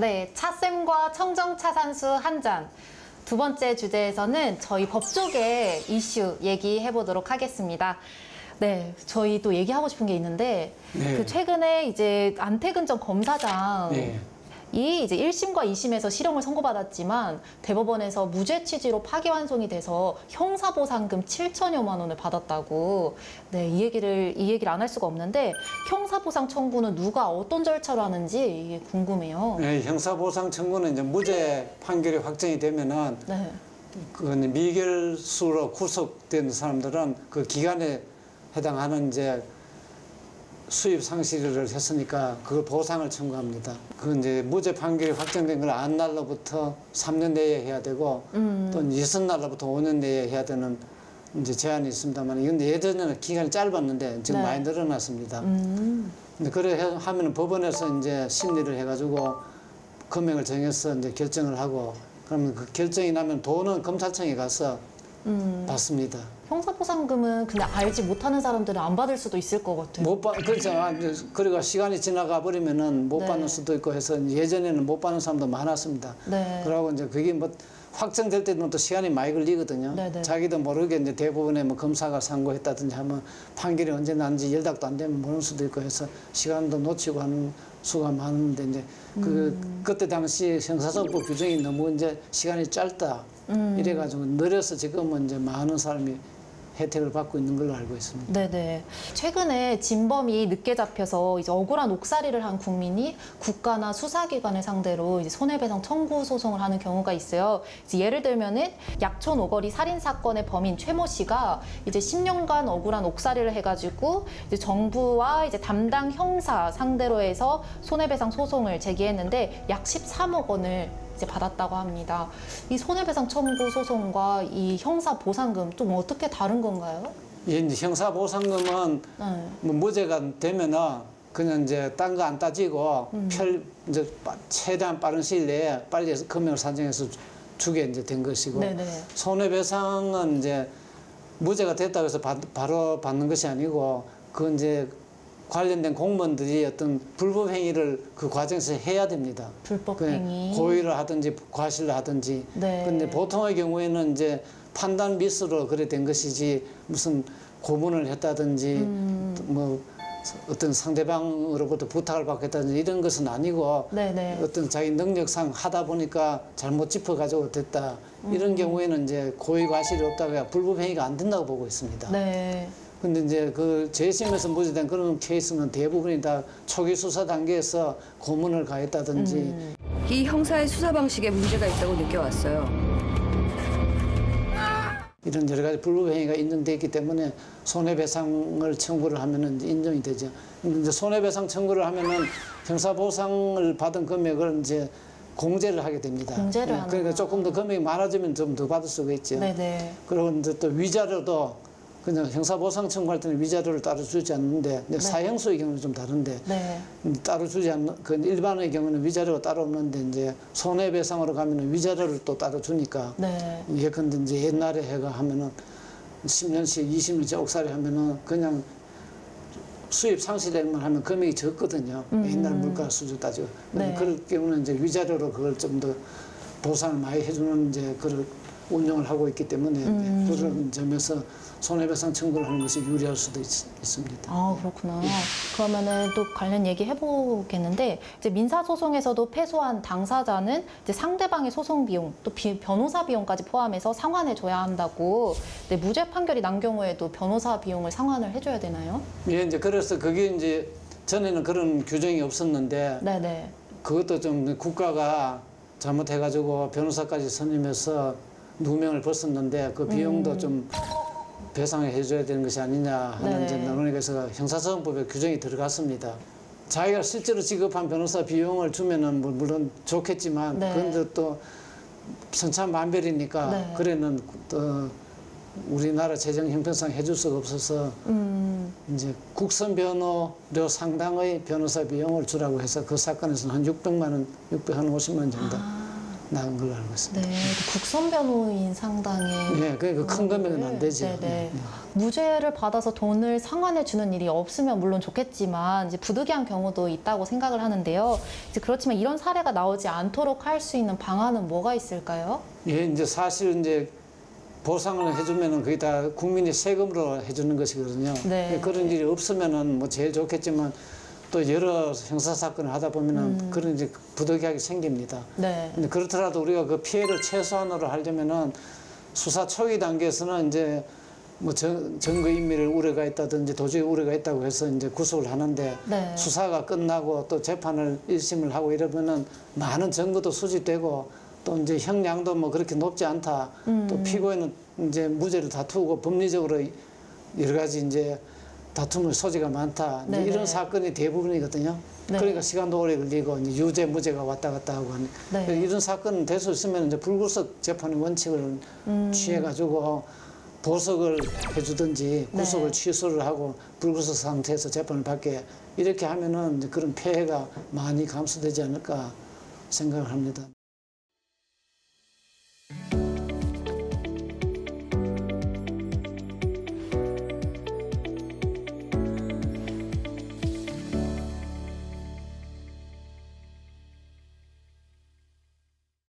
네, 차쌤과 청정차산수 한 잔. 두 번째 주제에서는 저희 법조계 이슈 얘기해 보도록 하겠습니다. 네, 저희 또 얘기하고 싶은 게 있는데, 네. 그 최근에 이제 안태근 전 검사장이 네. 이제 1심과 2심에서 실형을 선고받았지만 대법원에서 무죄 취지로 파기환송이 돼서 형사보상금 7천여만 원을 받았다고. 네, 이 얘기를 안 할 수가 없는데, 형사보상 청구는 누가 어떤 절차로 하는지 이게 궁금해요. 네, 형사보상 청구는 이제 무죄 판결이 확정이 되면은 네. 그 미결수로 구속된 사람들은 그 기간에 해당하는 이제 수입 상실을 했으니까 그걸 보상을 청구합니다. 그 이제 무죄 판결이 확정된 걸 안 날로부터 3년 내에 해야 되고 또 60날로부터 5년 내에 해야 되는 이제 제한이 있습니다만, 이건 예전에는 기간이 짧았는데 지금 네. 많이 늘어났습니다. 근데 그래 하면 법원에서 이제 심리를 해가지고 금액을 정해서 이제 결정을 하고, 그러면 그 결정이 나면 돈은 검찰청에 가서 받습니다. 형사보상금은 그냥 알지 못하는 사람들은 안 받을 수도 있을 것 같아요. 그렇죠. 그리고 시간이 지나가 버리면은 못 네. 받는 수도 있고 해서 예전에는 못 받는 사람도 많았습니다. 네. 그러고 이제 그게 뭐 확정될 때는 또 시간이 많이 걸리거든요. 네, 네. 자기도 모르게 이제 대부분의 뭐 검사가 상고했다든지 하면 판결이 언제 난지 연락도 안 되면 모를 수도 있고 해서 시간도 놓치고 하는 수가 많은데, 이제 그때 당시 형사소송법 규정이 너무 이제 시간이 짧다 이래가지고 느려서 지금은 이제 많은 사람이 혜택을 받고 있는 걸로 알고 있습니다. 네네. 최근에 진범이 늦게 잡혀서 이제 억울한 옥살이를 한 국민이 국가나 수사기관을 상대로 이제 손해배상 청구 소송을 하는 경우가 있어요. 이제 예를 들면은 약촌 오거리 살인 사건의 범인 최모 씨가 이제 10년간 억울한 옥살이를 해가지고 이제 정부와 이제 담당 형사 상대로 해서 손해배상 소송을 제기했는데 약 13억 원을 이제 받았다고 합니다. 이 손해배상 청구 소송과 이 형사 보상금 좀 어떻게 다른 건가요? 이제 형사보상금은 네. 뭐 무죄가 되면은 그냥 이제 딴 거 안 따지고 이제 최대한 빠른 시일 내에 빨리 해서 금액을 산정해서 주게 이제 된 것이고, 네네. 손해배상은 이제 무죄가 됐다고 해서 바로 받는 것이 아니고, 그건 이제 관련된 공무원들이 어떤 불법 행위를 그 과정에서 해야 됩니다. 불법 그냥 행위. 고의를 하든지 과실을 하든지. 네. 근데 보통의 경우에는 이제 판단 미스로 그래 된 것이지, 무슨 고문을 했다든지 뭐 어떤 상대방으로부터 부탁을 받겠다든지 이런 것은 아니고, 네네. 어떤 자기 능력상 하다 보니까 잘못 짚어가지고 됐다. 이런 경우에는 이제 고의 과실이 없다가 불법 행위가 안 된다고 보고 있습니다. 네. 근데 이제 그 재심에서 무죄된 그런 케이스는 대부분이 다 초기 수사 단계에서 고문을 가했다든지. 이 형사의 수사 방식에 문제가 있다고 느껴왔어요. 이런 여러 가지 불법 행위가 인정돼 있기 때문에 손해배상을 청구를 하면은 인정이 되죠. 이제 손해배상 청구를 하면은 형사보상을 받은 금액을 이제 공제를 하게 됩니다. 공제를 하는 그러니까 조금 더 금액이 많아지면 좀 더 받을 수가 있죠. 네네. 그리고 이제 또 위자료도 그냥 형사보상 청구할 때는 위자료를 따로 주지 않는데, 네. 사형수의 경우는 좀 다른데, 네. 따로 주지 않는, 그 일반의 경우는 위자료가 따로 없는데, 이제 손해배상으로 가면은 위자료를 또 따로 주니까. 네. 예컨대 이제 옛날에 해가 하면은 10년씩 20년씩 옥살이 하면은 그냥 수입 상실액만 하면 금액이 적거든요. 옛날 물가 수준 따지고. 네. 그럴 경우는 이제 위자료로 그걸 좀 더 보상을 많이 해주는 이제 그런 운영을 하고 있기 때문에 그런 점에서 손해배상 청구를 하는 것이 유리할 수도 있습니다. 아, 그렇구나. 그러면은 또 관련 얘기 해보겠는데, 이제 민사소송에서도 패소한 당사자는 이제 상대방의 소송 비용, 또 변호사 비용까지 포함해서 상환해줘야 한다고. 근데 무죄 판결이 난 경우에도 변호사 비용을 상환을 해줘야 되나요? 예, 이제 그래서 그게 이제 전에는 그런 규정이 없었는데, 네네. 그것도 좀 국가가 잘못해가지고 변호사까지 선임해서 누명을 벗었는데, 그 비용도 좀 배상을 해줘야 되는 것이 아니냐 하는 이제 논의에서 형사소송법에 규정이 들어갔습니다. 자기가 실제로 지급한 변호사 비용을 주면은 물론 좋겠지만, 네. 그런데 또 천차만별이니까 네. 그래는 또 우리나라 재정 형편상 해줄 수가 없어서 이제 국선 변호료 상당의 변호사 비용을 주라고 해서 그 사건에서는 한 600만 원, 한 50만 원 정도 나간 걸로 알고 있습니다. 네, 국선 변호인 상당의 네, 그러니까 큰 금액은 안 되죠. 네네. 네. 무죄를 받아서 돈을 상환해 주는 일이 없으면 물론 좋겠지만 이제 부득이한 경우도 있다고 생각을 하는데요. 이제 그렇지만 이런 사례가 나오지 않도록 할 수 있는 방안은 뭐가 있을까요? 예, 이제 사실 이제 보상을 해주면은 그게 다 국민이 세금으로 해주는 것이거든요. 네. 그런 일이 없으면은 뭐 제일 좋겠지만 또 여러 형사 사건을 하다 보면은 그런 이제 부득이하게 생깁니다. 네. 근데 그렇더라도 우리가 그 피해를 최소한으로 하려면은 수사 초기 단계에서는 이제 뭐 증거 인멸을 우려가 있다든지 도주의 우려가 있다고 해서 이제 구속을 하는데 네. 수사가 끝나고 또 재판을 1심을 하고 이러면은 많은 증거도 수집되고 또 이제 형량도 뭐 그렇게 높지 않다. 또 피고인은 이제 무죄를 다투고 법리적으로 여러 가지 이제 다툼의 소지가 많다. 이제 네네. 이런 사건이 대부분이거든요. 네. 그러니까 시간도 오래 걸리고 이제 유죄 무죄가 왔다 갔다 하고 하니까 네. 이런 사건은 될 수 있으면 이제 불구속 재판의 원칙을 취해가지고 보석을 해주든지 구속을 네. 취소를 하고 불구속 상태에서 재판을 받게 이렇게 하면은 이제 그런 폐해가 많이 감소되지 않을까 생각을 합니다.